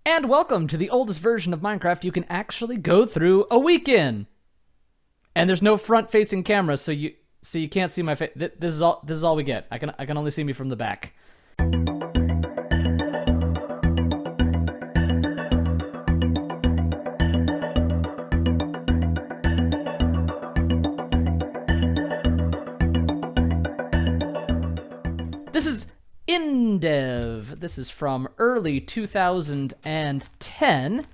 And welcome to the oldest version of Minecraft you can actually go through a week in. And there's no front-facing camera, so you can't see my face. This is all we get. I can only see me from the back. This is Indev. This is from early 2010.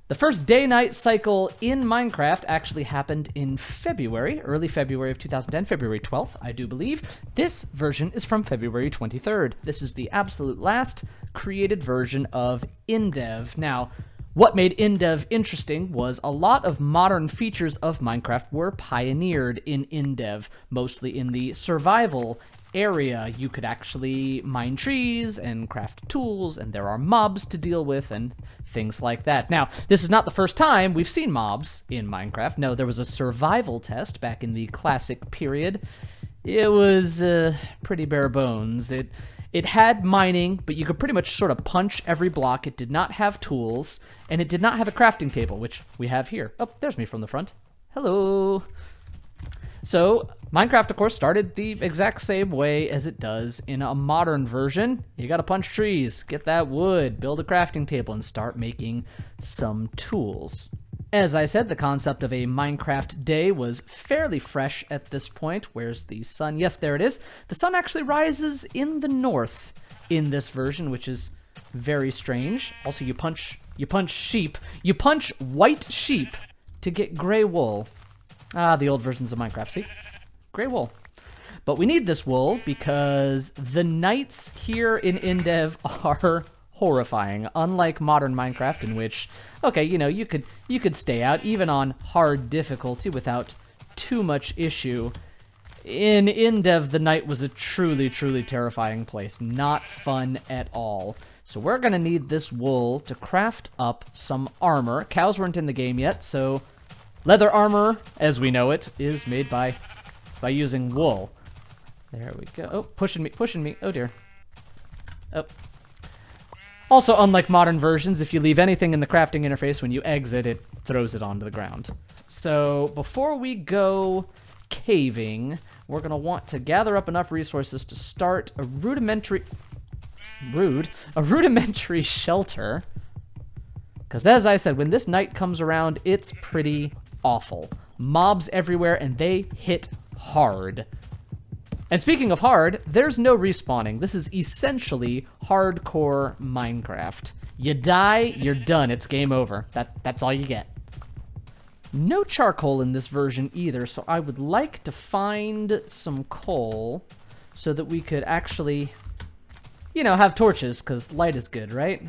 The first day-night cycle in Minecraft actually happened in February, early February of 2010, February 12th, I do believe. This version is from February 23rd. This is the absolute last created version of Indev. Now, what made Indev interesting was a lot of modern features of Minecraft were pioneered in Indev, mostly in the survival area. You could actually mine trees and craft tools, and there are mobs to deal with and things like that. Now, this is not the first time we've seen mobs in Minecraft. No, there was a survival test back in the classic period. It was pretty bare bones. It had mining, but you could pretty much sort of punch every block. It did not have tools, and it did not have a crafting table, which we have here. Oh, there's me from the front. Hello. So, Minecraft, of course, started the exact same way as it does in a modern version. You gotta punch trees, get that wood, build a crafting table, and start making some tools. As I said, the concept of a Minecraft day was fairly fresh at this point. Where's the sun? Yes, there it is. The sun actually rises in the north in this version, which is very strange. Also, you punch sheep. You punch white sheep to get gray wool. Ah, the old versions of Minecraft, see? Gray wool. But we need this wool because the nights here in Indev are horrifying. Unlike modern Minecraft, in which, okay, you could stay out even on hard difficulty without too much issue. In Indev, the night was a truly, truly terrifying place. Not fun at all. So we're gonna need this wool to craft up some armor. Cows weren't in the game yet, so leather armor, as we know it, is made by using wool. There we go. Oh, pushing me. Oh, dear. Oh. Also, unlike modern versions, if you leave anything in the crafting interface, when you exit, it throws it onto the ground. So, before we go caving, we're going to want to gather up enough resources to start a rudimentary shelter. Because as I said, when this night comes around, it's pretty awful. Mobs everywhere, and they hit hard. And speaking of hard, there's no respawning. This is essentially hardcore Minecraft. You die, you're done. It's game over. That's all you get. No charcoal in this version either, so I would like to find some coal so that we could actually, have torches, because light is good, right?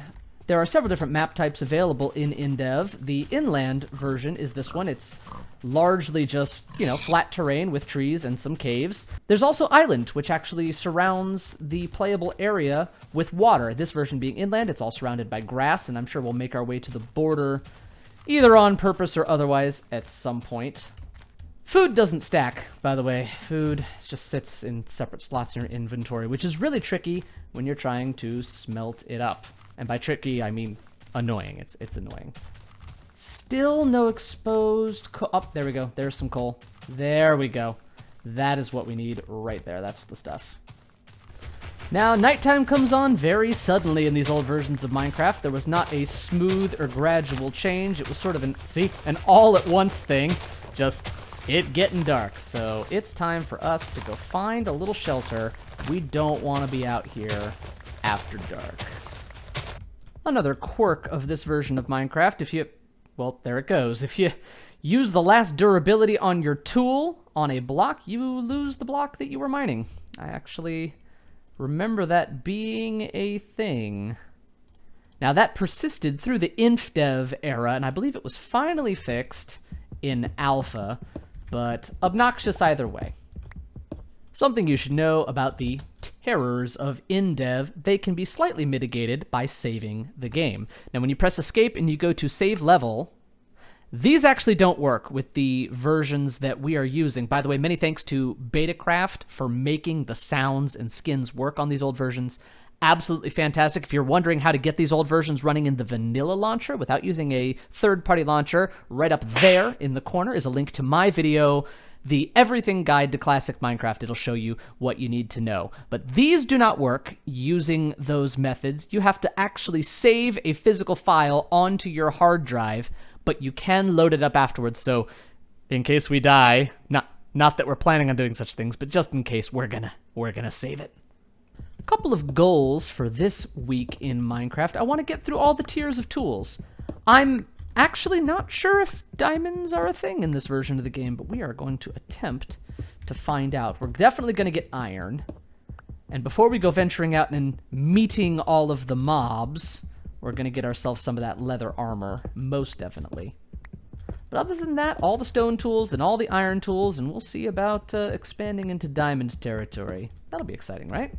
There are several different map types available in Indev. The inland version is this one. It's largely just, flat terrain with trees and some caves. There's also Island, which actually surrounds the playable area with water. This version being inland, it's all surrounded by grass, and I'm sure we'll make our way to the border either on purpose or otherwise at some point. Food doesn't stack, by the way. Food just sits in separate slots in your inventory, which is really tricky when you're trying to smelt it up. And by tricky, I mean annoying. It's annoying. Still no exposed coal. Oh, there we go. There's some coal. There we go. That is what we need right there. That's the stuff. Now, nighttime comes on very suddenly in these old versions of Minecraft. There was not a smooth or gradual change. It was sort of an all-at-once thing. Just it getting dark. So it's time for us to go find a little shelter. We don't want to be out here after dark. Another quirk of this version of Minecraft, there it goes. If you use the last durability on your tool on a block, you lose the block that you were mining. I actually remember that being a thing. Now, that persisted through the Indev era, and I believe it was finally fixed in Alpha, but obnoxious either way. Something you should know about the terrors of Indev, they can be slightly mitigated by saving the game. Now, when you press escape and you go to save level, these actually don't work with the versions that we are using. By the way, many thanks to KaedenCraft for making the sounds and skins work on these old versions. absolutely fantastic. If you're wondering how to get these old versions running in the vanilla launcher without using a third-party launcher, right up there in the corner is a link to my video, The Everything Guide to Classic Minecraft. It'll show you what you need to know. But these do not work using those methods. You have to actually save a physical file onto your hard drive, but you can load it up afterwards. So in case we die, not that we're planning on doing such things, but just in case, we're gonna save it. A couple of goals for this week in Minecraft. I want to get through all the tiers of tools. I'm actually not sure if diamonds are a thing in this version of the game, but we are going to attempt to find out. We're definitely going to get iron. And before we go venturing out and meeting all of the mobs, we're going to get ourselves some of that leather armor, most definitely. But other than that, all the stone tools, then all the iron tools, and we'll see about expanding into diamond territory. That'll be exciting, right?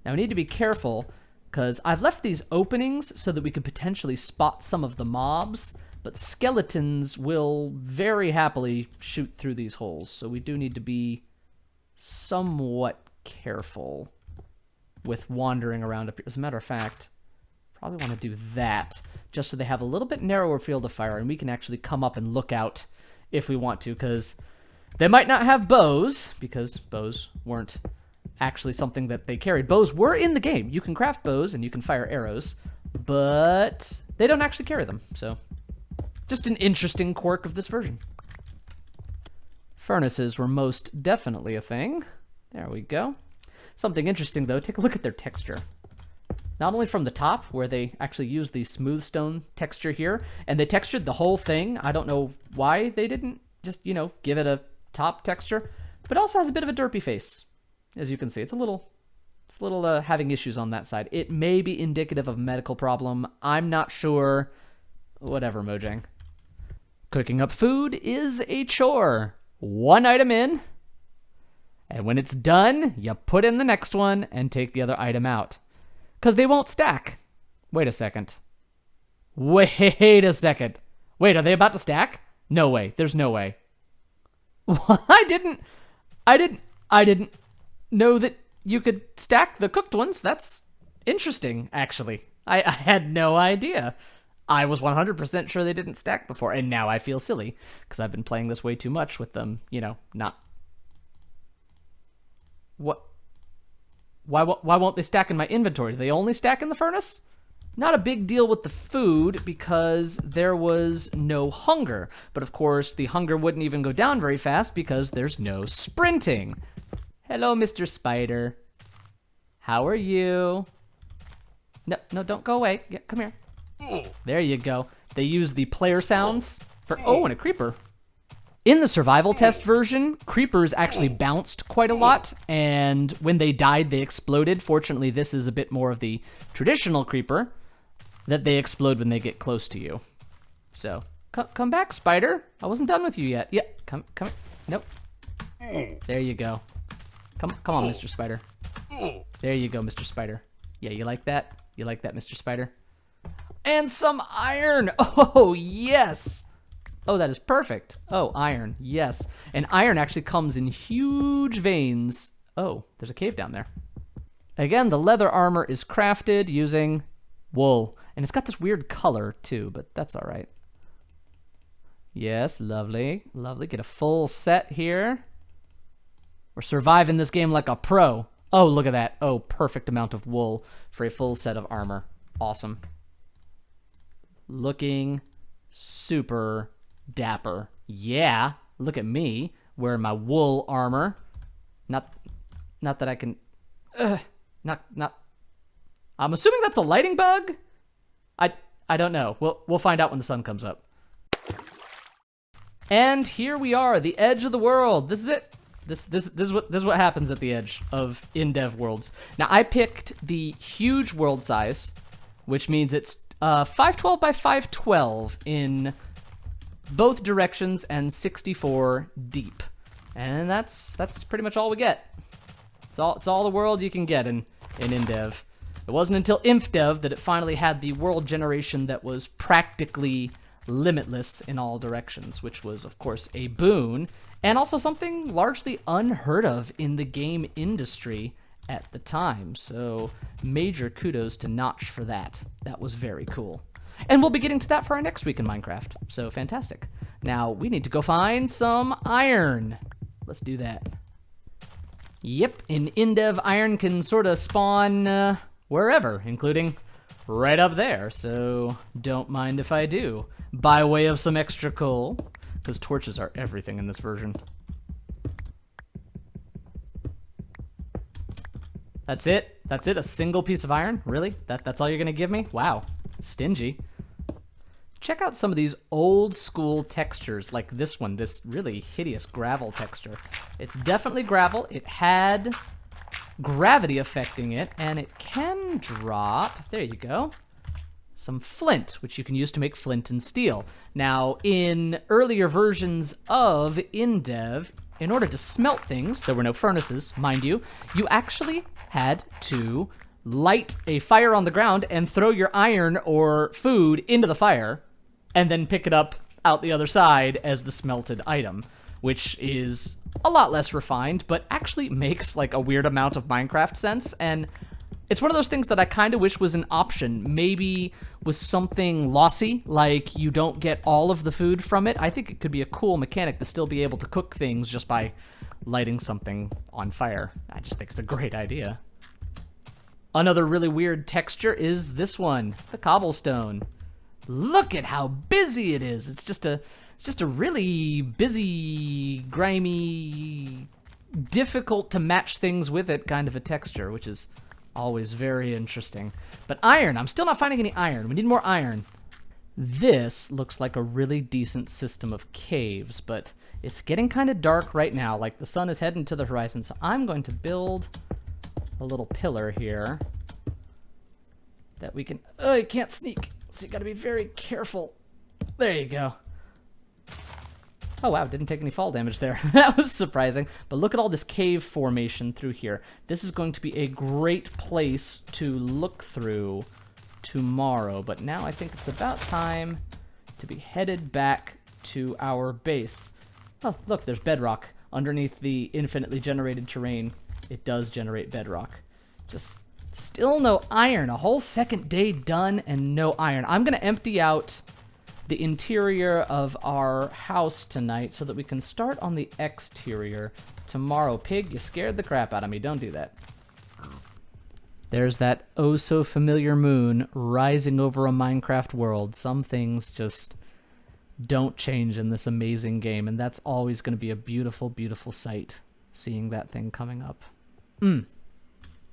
Now, we need to be careful, because I've left these openings so that we could potentially spot some of the mobs, but skeletons will very happily shoot through these holes, so we do need to be somewhat careful with wandering around up here. As a matter of fact, probably want to do that, just so they have a little bit narrower field of fire, and we can actually come up and look out if we want to, because they might not have bows, because bows weren't actually something that they carried. Bows were in the game. You can craft bows and you can fire arrows, but they don't actually carry them, so just an interesting quirk of this version. Furnaces were most definitely a thing. There we go. Something interesting, though, take a look at their texture. Not only from the top, where they actually use the smooth stone texture here, and they textured the whole thing. I don't know why they didn't just, give it a top texture, but it also has a bit of a derpy face. As you can see, it's a little having issues on that side. It may be indicative of a medical problem. I'm not sure. Whatever, Mojang. Cooking up food is a chore. One item in, and when it's done, you put in the next one and take the other item out. Because they won't stack. Wait a second. Wait a second. Wait, are they about to stack? No way. There's no way. I didn't know that you could stack the cooked ones. That's interesting, actually. I had no idea. I was 100% sure they didn't stack before, and now I feel silly, because I've been playing this way too much with them, not... What? Why won't they stack in my inventory? Do they only stack in the furnace? Not a big deal with the food, because there was no hunger. But of course, the hunger wouldn't even go down very fast, because there's no sprinting. Hello, Mr. Spider. How are you? No, don't go away. Yeah, come here. There you go. They use the player sounds for... Oh, and a creeper. In the survival test version, creepers actually bounced quite a lot, and when they died, they exploded. Fortunately, this is a bit more of the traditional creeper, that they explode when they get close to you. So, come back, Spider. I wasn't done with you yet. Yeah, come. Nope. There you go. Come on, Mr. Spider. There you go, Mr. Spider. Yeah, you like that? You like that, Mr. Spider? And some iron! Oh, yes! Oh, that is perfect. Oh, iron, yes. And iron actually comes in huge veins. Oh, there's a cave down there. Again, the leather armor is crafted using wool. And it's got this weird color, too, but that's all right. Yes, lovely. Lovely. Get a full set here. We're surviving this game like a pro. Oh, look at that. Oh, perfect amount of wool for a full set of armor. Awesome. Looking super dapper. Yeah, look at me wearing my wool armor. Not that I can... Not... I'm assuming that's a lighting bug? I don't know. We'll find out when the sun comes up. And here we are, the edge of the world. This is it. This is what happens at the edge of Indev worlds. Now, I picked the huge world size, which means it's 512 by 512 in both directions and 64 deep. And that's pretty much all we get. It's all the world you can get in Indev. It wasn't until InfDev that it finally had the world generation that was practically limitless in all directions, which was, of course, a boon, and also something largely unheard of in the game industry at the time. So major kudos to Notch for that. That was very cool. And we'll be getting to that for our next week in Minecraft. So fantastic. Now we need to go find some iron. Let's do that. Yep, in Indev, iron can sort of spawn wherever, including right up there. So don't mind if I do. By way of some extra coal, because torches are everything in this version. That's it? That's it? A single piece of iron? Really? That's all you're gonna give me? Wow. Stingy. Check out some of these old school textures, like this one, this really hideous gravel texture. It's definitely gravel. It had gravity affecting it, and it can drop, there you go, some flint, which you can use to make flint and steel. Now, in earlier versions of Indev, in order to smelt things, there were no furnaces, mind you, you actually had to light a fire on the ground and throw your iron or food into the fire, and then pick it up out the other side as the smelted item, which is a lot less refined, but actually makes like a weird amount of Minecraft sense. And it's one of those things that I kind of wish was an option, maybe with something lossy, like you don't get all of the food from it. I think it could be a cool mechanic to still be able to cook things just by lighting something on fire. I just think it's a great idea. Another really weird texture is this one, the cobblestone. Look at how busy it is. It's just a really busy, grimy, difficult to match things with it kind of a texture, which is always very interesting. But iron, I'm still not finding any iron. We need more iron. This looks like a really decent system of caves, but it's getting kind of dark right now, like the sun is heading to the horizon, so I'm going to build a little pillar here that we can, oh, you can't sneak. So you gotta be very careful. There you go. Oh wow, didn't take any fall damage there. That was surprising. But look at all this cave formation through here. This is going to be a great place to look through tomorrow. But now I think it's about time to be headed back to our base. Oh, look, there's bedrock. Underneath the infinitely generated terrain, it does generate bedrock. Just still no iron. A whole second day done and no iron. I'm going to empty out the interior of our house tonight so that we can start on the exterior tomorrow. Pig, you scared the crap out of me. Don't do that. There's that oh so familiar moon rising over a Minecraft world. Some things just don't change in this amazing game, and that's always going to be a beautiful, beautiful sight, seeing that thing coming up.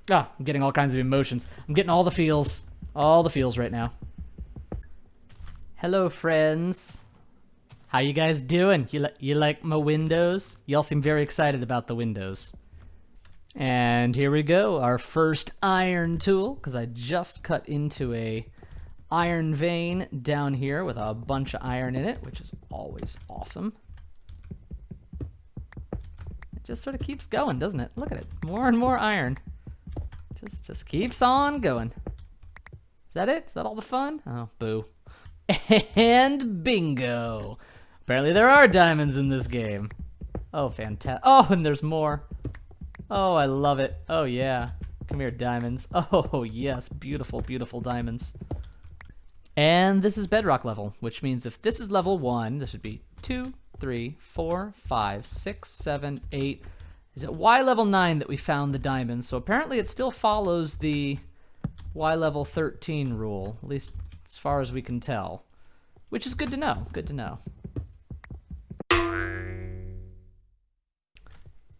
Ah, I'm getting all kinds of emotions. I'm getting all the feels right now. Hello, friends. How you guys doing? You like my windows? Y'all seem very excited about the windows. And here we go, our first iron tool, because I just cut into a iron vein down here with a bunch of iron in it, which is always awesome. It just sort of keeps going, doesn't it? Look at it, more and more iron. Just keeps on going. Is that it? Is that all the fun? Oh, boo. And bingo! Apparently there are diamonds in this game. Oh, fantastic. Oh, and there's more. Oh, I love it. Oh, yeah. Come here, diamonds. Oh, yes. Beautiful, beautiful diamonds. And this is bedrock level, which means if this is level 1, this would be 2, 3, 4, 5, 6, 7, 8. Is it Y level 9 that we found the diamonds? So apparently it still follows the Y level 13 rule, at least as far as we can tell. Which is good to know. Good to know.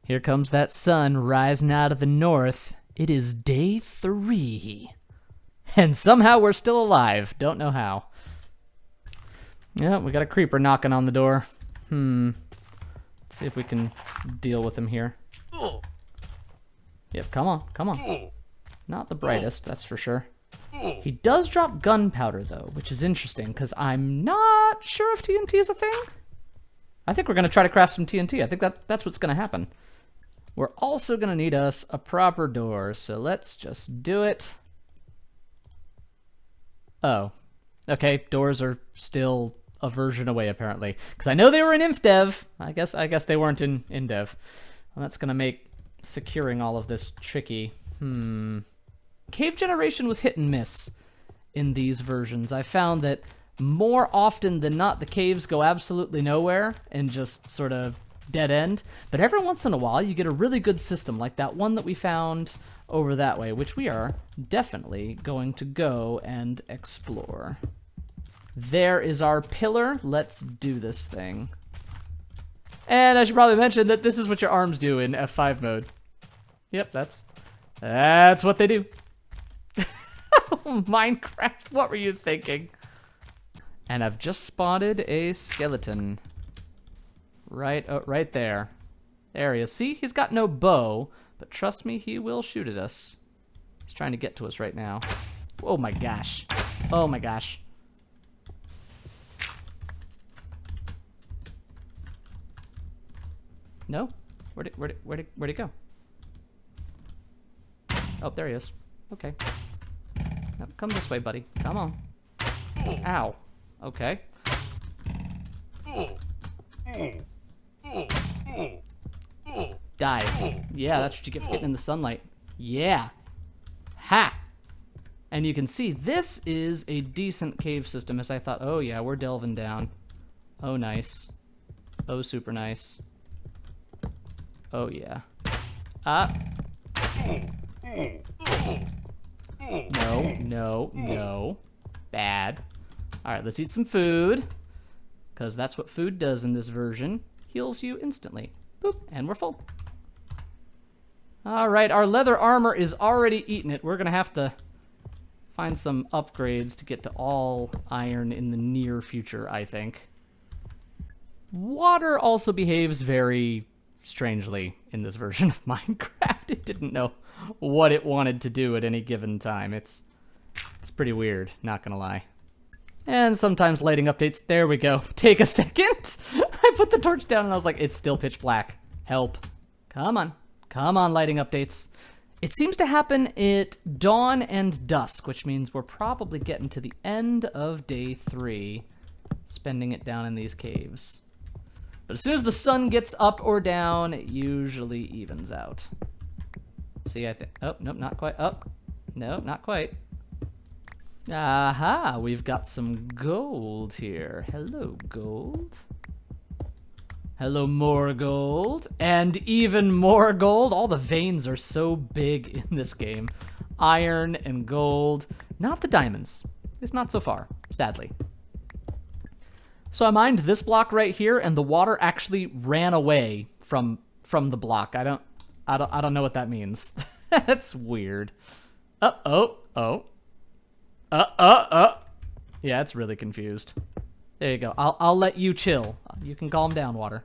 Here comes that sun rising out of the north. It is day 3. And somehow we're still alive. Don't know how. Yeah, we got a creeper knocking on the door. Let's see if we can deal with him here. Yep, come on, come on. Not the brightest, that's for sure. He does drop gunpowder, though, which is interesting, because I'm not sure if TNT is a thing. I think we're going to try to craft some TNT. I think that's what's going to happen. We're also going to need us a proper door, so let's just do it. Oh. Okay, doors are still a version away, apparently. Because I know they were in InfDev. I guess they weren't in Indev. Well, that's going to make securing all of this tricky. Cave generation was hit and miss in these versions. I found that more often than not, the caves go absolutely nowhere and just sort of dead end. But every once in a while, you get a really good system, like that one that we found over that way, which we are definitely going to go and explore. There is our pillar. Let's do this thing. And I should probably mention that this is what your arms do in F5 mode. Yep, that's what they do. Minecraft, what were you thinking? And I've just spotted a skeleton. Right there. There he is. See, he's got no bow, but trust me, he will shoot at us. He's trying to get to us right now. Oh my gosh. Oh my gosh. No? Where'd it go? Oh, there he is. Okay. Now, come this way, buddy. Come on. Ow. Okay. Die. Yeah, that's what you get for getting in the sunlight. Yeah. Ha! And you can see this is a decent cave system, as I thought. Oh yeah, we're delving down. Oh nice. Oh super nice. Oh yeah. No. Bad. Alright, let's eat some food. Because that's what food does in this version. Heals you instantly. Boop, and we're full. Alright, our leather armor is already eating it. We're gonna have to find some upgrades to get to all iron in the near future, I think. Water also behaves very strangely in this version of Minecraft. It didn't know what it wanted to do at any given time. It's pretty weird, not gonna lie. And sometimes lighting updates, there we go. Take a second. I put the torch down and I was like, it's still pitch black. Help. Come on. Come on, lighting updates. It seems to happen at dawn and dusk, which means we're probably getting to the end of day 3, spending it down in these caves. But as soon as the sun gets up or down, it usually evens out. See, I think, oh, nope, not quite. Oh, no, not quite. Aha, we've got some gold here. Hello, gold. Hello, more gold. And even more gold. All the veins are so big in this game. Iron and gold. Not the diamonds. It's not so far, sadly. So I mined this block right here, and the water actually ran away from the block. I don't know what that means. That's weird. Oh. Yeah, it's really confused. There you go. I'll let you chill. You can calm down, water.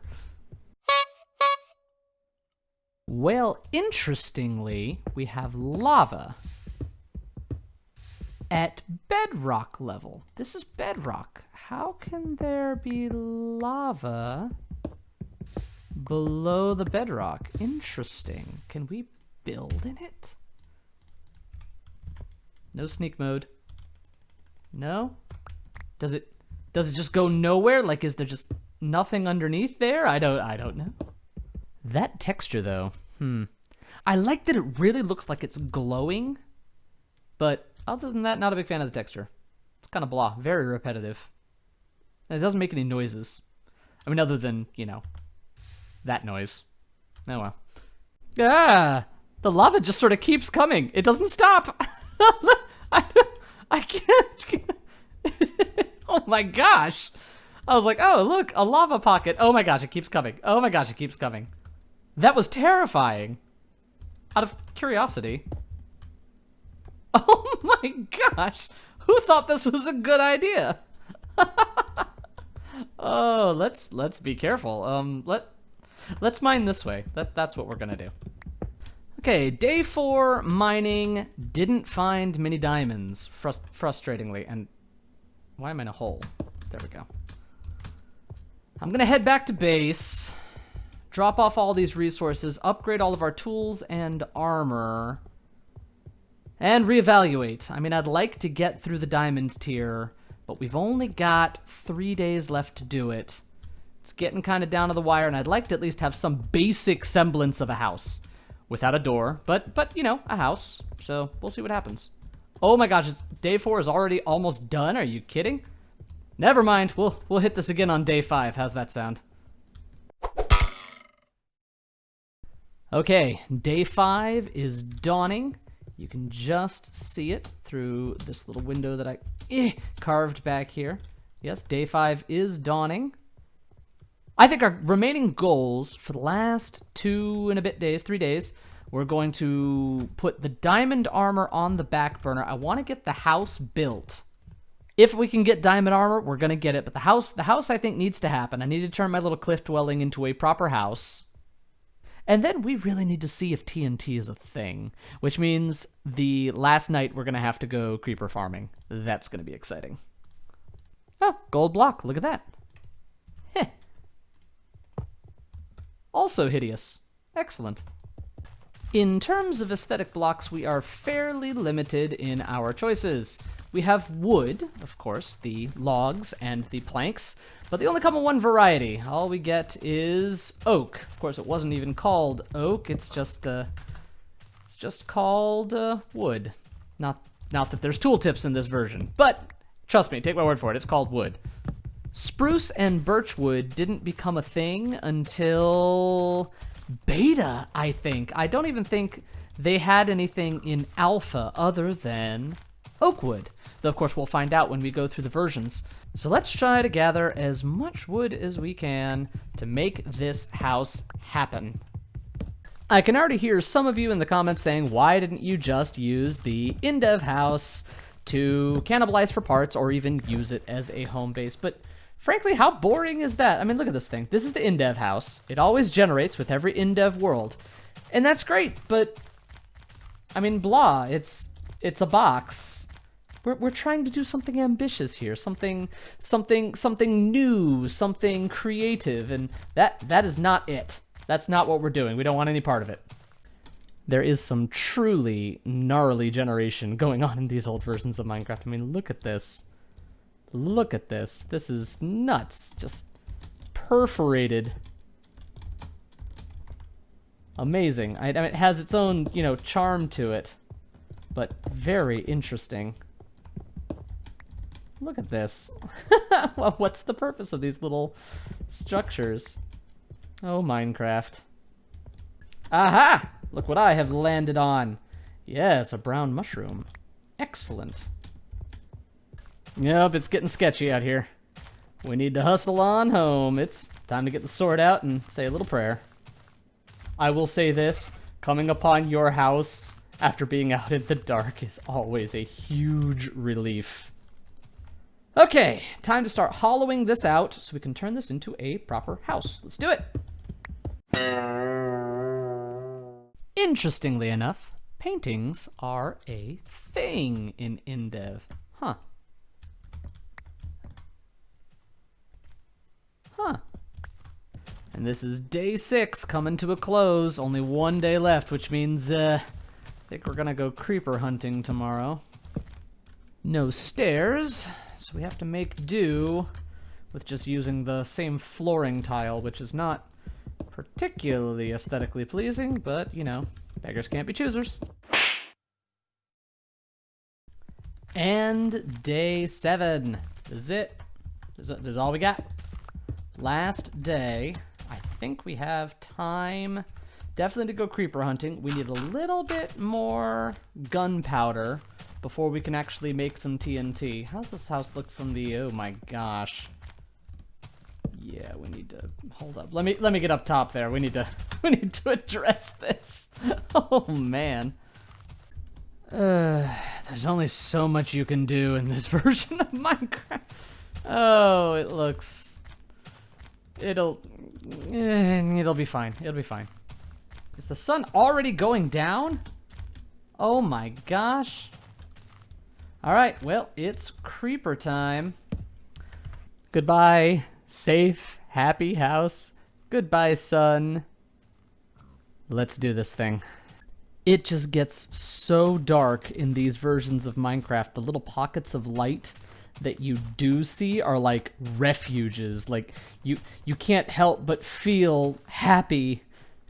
Well, interestingly, we have lava at bedrock level. This is bedrock. How can there be lava below the bedrock? Interesting. Can we build in it? No sneak mode. No? Does it just go nowhere? Like, is there just nothing underneath there? I don't know. That texture, though. I like that it really looks like it's glowing, but other than that, not a big fan of the texture. It's kind of blah, very repetitive. And it doesn't make any noises. I mean, other than, you know, that noise. Oh well. Ah! The lava just sort of keeps coming. It doesn't stop. I can't. Oh my gosh. I was like, oh, look, a lava pocket. Oh my gosh, it keeps coming. Oh my gosh, it keeps coming. That was terrifying. Out of curiosity. Oh my gosh. Who thought this was a good idea? Oh, let's be careful. Let's mine this way. That's what we're gonna do. Okay, day 4 mining. Didn't find many diamonds, frustratingly. And why am I in a hole? There we go. I'm gonna head back to base, drop off all these resources, upgrade all of our tools and armor, and reevaluate. I mean, I'd like to get through the diamond tier, but we've only got 3 days left to do it. It's getting kind of down to the wire, and I'd like to at least have some basic semblance of a house. without a door, but you know, a house. So we'll see what happens. Oh my gosh, day 4 is already almost done. Are you kidding? Never mind. We'll hit this again on day 5. How's that sound? Okay, day 5 is dawning. You can just see it through this little window that I carved back here. Yes, day 5 is dawning. I think our remaining goals for the last 2 and a bit days, 3 days, we're going to put the diamond armor on the back burner. I want to get the house built. If we can get diamond armor, we're going to get it. But the house I think needs to happen. I need to turn my little cliff dwelling into a proper house. And then we really need to see if TNT is a thing, which means the last night we're going to have to go creeper farming. That's going to be exciting. Oh, gold block. Look at that. Heh. Also hideous. Excellent. In terms of aesthetic blocks, we are fairly limited in our choices. We have wood, of course, the logs and the planks, but they only come in one variety. All we get is oak. Of course, it wasn't even called oak. It's just called wood. Not that there's tooltips in this version, but trust me, take my word for it. It's called wood. Spruce and birchwood didn't become a thing until beta, I think. I don't even think they had anything in alpha other than oakwood. Though, of course, we'll find out when we go through the versions. So let's try to gather as much wood as we can to make this house happen. I can already hear some of you in the comments saying, why didn't you just use the Indev house to cannibalize for parts or even use it as a home base? But frankly, how boring is that? I mean, look at this thing. This is the Indev house. It always generates with every Indev world. And that's great, but I mean, blah, it's a box. We're trying to do something ambitious here, something new, something creative, and that is not it. That's not what we're doing. We don't want any part of it. There is some truly gnarly generation going on in these old versions of Minecraft. I mean, look at this. Look at this. This is nuts. Just perforated. Amazing. I mean, it has its own, you know, charm to it, but very interesting. Look at this. Well, what's the purpose of these little structures? Oh, Minecraft. Aha! Look what I have landed on. Yes, a brown mushroom. Excellent. Yep, it's getting sketchy out here. We need to hustle on home. It's time to get the sword out and say a little prayer. I will say this, coming upon your house after being out in the dark is always a huge relief. Okay, time to start hollowing this out so we can turn this into a proper house. Let's do it. Interestingly enough, paintings are a thing in Indev. Huh. And this is day 6 coming to a close. Only 1 day left, which means I think we're gonna go creeper hunting tomorrow. No stairs, so we have to make do with just using the same flooring tile, which is not particularly aesthetically pleasing, but, you know, beggars can't be choosers. And day 7. This is it. This is all we got. Last day. I think we have time definitely to go creeper hunting. We need a little bit more gunpowder before we can actually make some TNT. How's this house look from the... Oh my gosh. Yeah, we need to... Hold up. Let me get up top there. We need to address this. Oh man. There's only so much you can do in this version of Minecraft. Oh, it looks... It'll be fine. It'll be fine. Is the sun already going down? Oh my gosh. Alright, well, it's creeper time. Goodbye, safe, happy house. Goodbye, sun. Let's do this thing. It just gets so dark in these versions of Minecraft. The little pockets of light that you do see are like refuges. Like you can't help but feel happy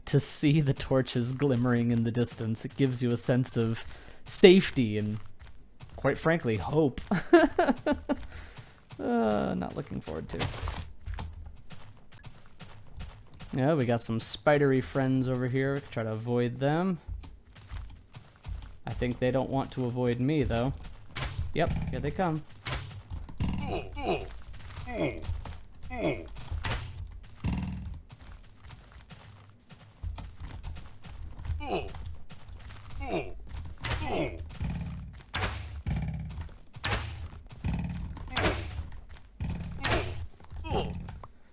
to see the torches glimmering in the distance. It gives you a sense of safety and, quite frankly, hope. Not looking forward to. Yeah, we got some spidery friends over here. We can try to avoid them. I think they don't want to avoid me, though. Yep, here they come.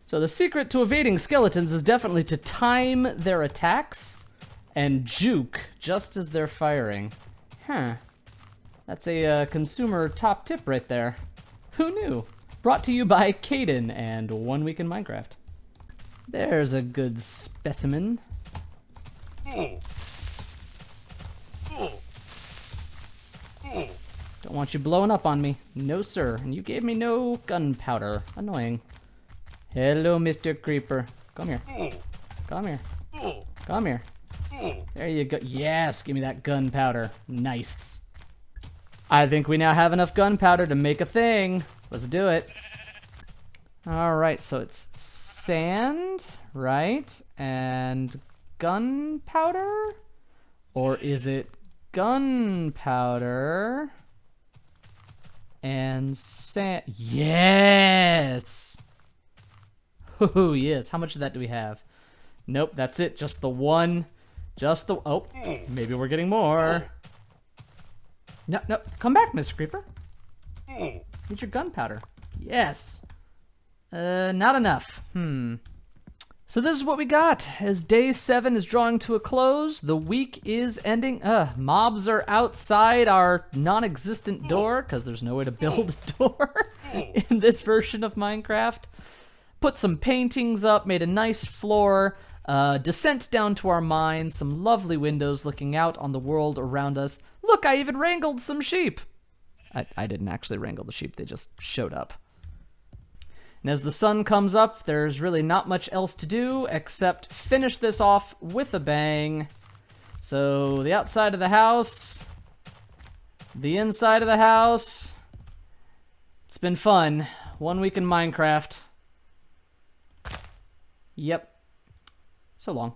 So the secret to evading skeletons is definitely to time their attacks and juke just as they're firing. Huh. That's a consumer top tip right there. Who knew? Brought to you by Kaeden and 1 Week in Minecraft. There's a good specimen. Don't want you blowing up on me. No, sir. And you gave me no gunpowder. Annoying. Hello, Mr. Creeper. Come here. Come here. Come here. There you go. Yes, give me that gunpowder. Nice. I think we now have enough gunpowder to make a thing. Let's do it. All right, so it's sand, right? And gunpowder? Or is it gunpowder and sand? Yes! Oh, yes. How much of that do we have? Nope, that's it. Just the one. Just the... Oh, maybe we're getting more. No, no. Come back, Mr. Creeper. Need your gunpowder. Yes. Not enough. So this is what we got. As day 7 is drawing to a close, the week is ending. Mobs are outside our non-existent door, because there's no way to build a door in this version of Minecraft. Put some paintings up, made a nice floor, descent down to our mine, some lovely windows looking out on the world around us. Look, I even wrangled some sheep. I didn't actually wrangle the sheep, they just showed up. And as the sun comes up, there's really not much else to do except finish this off with a bang. So the outside of the house, the inside of the house. It's been fun. 1 week in Minecraft. Yep. So long.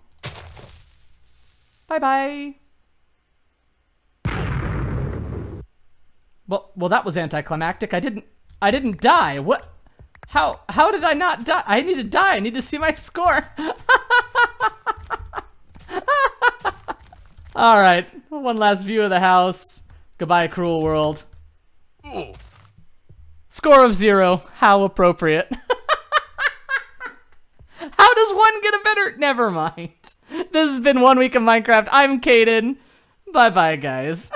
Bye-bye. Well, that was anticlimactic. I didn't die. What? How did I not die? I need to die. I need to see my score. All right. One last view of the house. Goodbye, cruel world. Score of 0. How appropriate. How does one get a better... Never mind. This has been 1 week of Minecraft. I'm Kaeden. Bye-bye, guys.